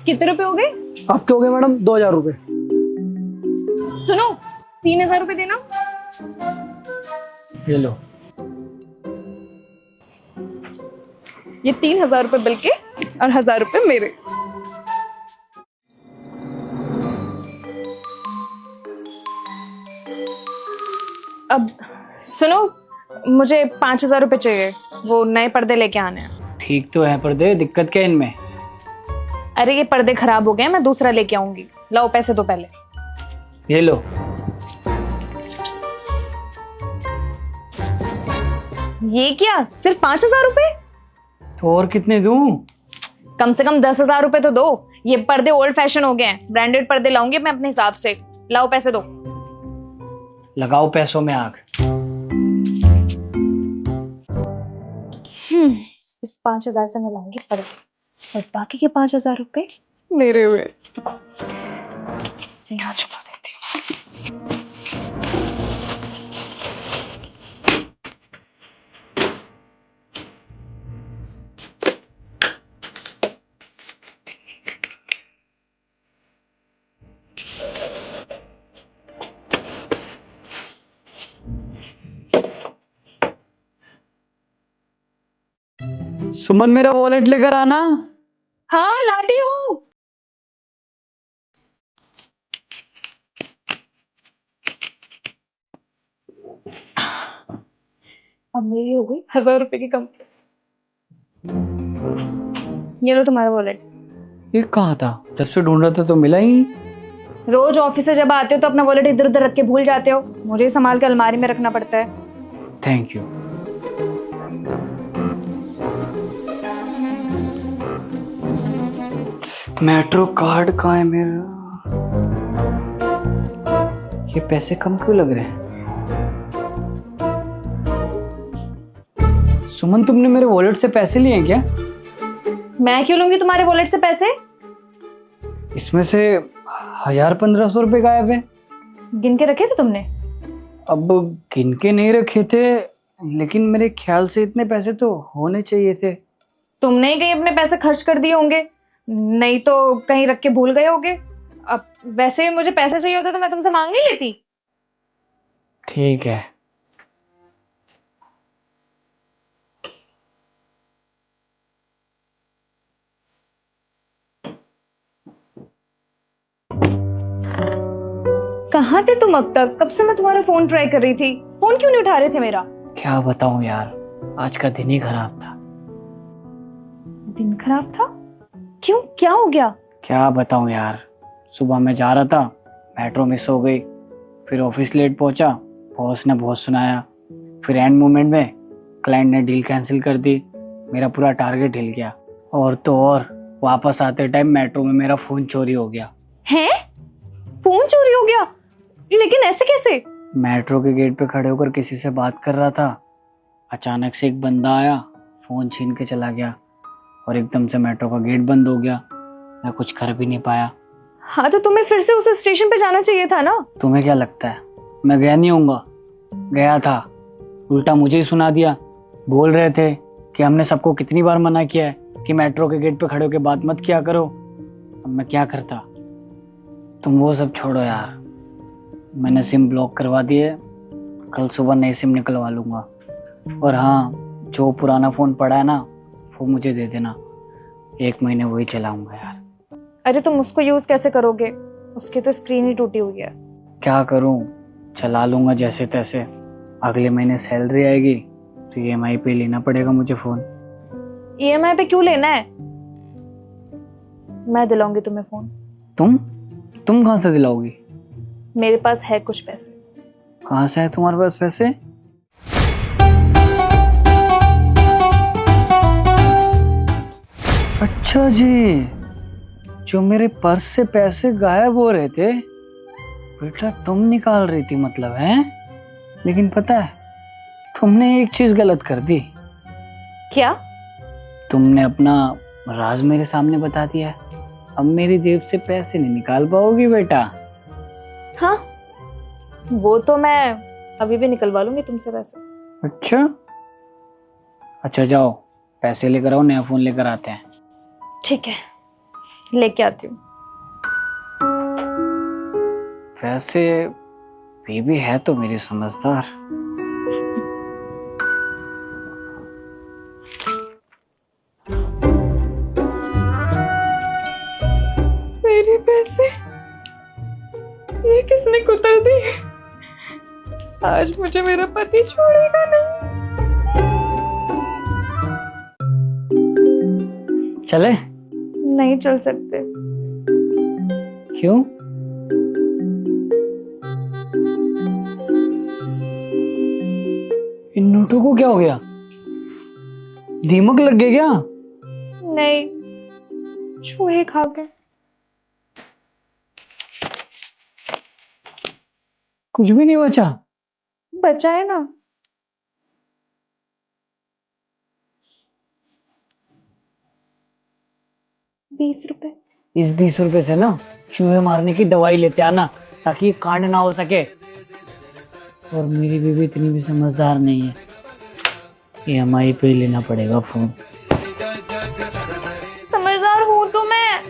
कितने रुपए हो गए? आपके हो गए मैडम 2000 रुपए। सुनो, 3000 रुपए देना। ये लो। ये 3000 रुपए बिल के और 1000 रुपए मेरे। अब सुनो, मुझे 5000 रुपए चाहिए, वो नए पर्दे लेके आने हैं। ठीक तो है पर्दे, दिक्कत क्या है इनमें? अरे ये पर्दे खराब हो गए हैं, मैं दूसरा लेके आऊंगी। लाओ पैसे दो पहले। ये लो। ये क्या, सिर्फ 5000 रुपए? तो और कितने दूं? कम से कम 10,000 रुपए तो दो। ये पर्दे ओल्ड फैशन हो गए हैं, ब्रांडेड पर्दे लाऊंगी मैं अपने हिसाब से। लाओ पैसे दो। लगाओ पैसों में आग। इस 5000 से मैं लाऊंगी पर्दे और बाकी के 5000 रुपए मेरे हुए। इसे यहाँ छुपा देती हूँ। सुमन मेरा वॉलेट लेकर आना। हाँ लाती हूँ। अब मेरी हो गई 1000 रुपए की कम। ये लो तुम्हारा वॉलेट। ये कहाँ था? जब से ढूंढ रहा था तो मिला ही। रोज ऑफिस से जब आते हो तो अपना वॉलेट इधर उधर रख के भूल जाते हो, मुझे ही संभाल के अलमारी में रखना पड़ता है। Thank you. मेट्रो कार्ड कहाँ है मेरा? ये पैसे कम क्यों लग रहे हैं? सुमन तुमने मेरे वॉलेट से पैसे लिए हैं क्या? मैं क्यों लूंगी तुम्हारे वॉलेट से पैसे? इसमें से 1500 रुपए गायब है। गिन के रखे थे तुमने? अब गिन के नहीं रखे थे, लेकिन मेरे ख्याल से इतने पैसे तो होने चाहिए थे। तुमने ही कहीं अपने पैसे खर्च कर दिए होंगे, नहीं तो कहीं रख के भूल गए होंगे। अब वैसे मुझे पैसे चाहिए होते तो मैं तुमसे मांग नहीं लेती। ठीक है। कहाँ थे तुम अब तक? कब से मैं तुम्हारा फोन ट्राई कर रही थी, फोन क्यों नहीं उठा रहे थे मेरा? क्या बताऊं यार, आज का दिन ही खराब था। दिन खराब था? क्यों, क्या हो गया? क्या बताऊं यार, सुबह मैं जा रहा था, मेट्रो मिस हो गई, फिर ऑफिस लेट पहुंचा, बॉस ने बहुत सुनाया, फिर एंड मोमेंट में क्लाइंट ने डील कैंसिल कर दी, मेरा पूरा टारगेट हिल गया। और तो और वापस आते टाइम मेट्रो में मेरा फोन चोरी हो गया। हैं? फोन चोरी हो गया? लेकिन ऐसे कैसे? मेट्रो के गेट पे खड़े होकर किसी से बात कर रहा था, अचानक से एक बंदा आया, फोन छीन के चला गया और एकदम से मेट्रो का गेट बंद हो गया। मैं कुछ कर भी नहीं पाया। हाँ तो तुम्हें फिर से उस स्टेशन पे जाना चाहिए था ना। तुम्हें क्या लगता है मैं गया नहीं होऊंगा? गया था, उल्टा मुझे ही सुना दिया। बोल रहे थे कि हमने सबको कितनी बार मना किया है कि मेट्रो के गेट पे खड़े होकर बात मत किया करो। अब मैं क्या करता? तुम वो सब छोड़ो यार, मैंने सिम ब्लॉक करवा दिए, कल सुबह नई सिम निकलवा लूंगा। और हाँ, जो पुराना फोन पड़ा है ना वो मुझे दे देना, 1 महीने वही चलाऊंगा यार। अरे तुम उसको यूज कैसे करोगे? उसकी तो स्क्रीन ही टूटी हुई है। क्या करूं, चला लूंगा जैसे तैसे। अगले महीने सैलरी आएगी तो EMI पे लेना पड़ेगा मुझे फोन। EMI पे क्यों लेना है? मैं दिलाऊंगी तुम्हें फोन। तुम कहां से दिलाओगी? मेरे पास है कुछ पैसे। कहां से है तुम्हारे पास पैसे? अच्छा जी, जो मेरे पर्स से पैसे गायब हो रहे थे बेटा तुम निकाल रही थी मतलब, है? लेकिन पता है तुमने एक चीज गलत कर दी। क्या? तुमने अपना राज मेरे सामने बता दिया है। अब मेरी जेब से पैसे नहीं निकाल पाओगी बेटा। हाँ, वो तो मैं अभी भी निकलवा लूंगी तुमसे पैसे। अच्छा जाओ पैसे लेकर आओ, नया फोन लेकर आते हैं। ठीक है, लेके आती हूँ। वैसे बेबी है तो मेरी समझदार। मेरे पैसे ये किसने कुतर दिए? आज मुझे मेरा पति छोड़ेगा नहीं। चले? नहीं चल सकते। क्यों? इन नोटों को क्या हो गया? दीमक लग गया क्या? नहीं, चूहे खा गए। कुछ भी नहीं बचा? बचा है ना। ₹20। इस 20 रुपए से ना चूहे मारने की दवाई लेते आना, ताकि ये कांड ना हो सके। और मेरी बीवी इतनी भी समझदार नहीं है, EMI पे ही लेना पड़ेगा फोन। समझदार हूँ तो मैं।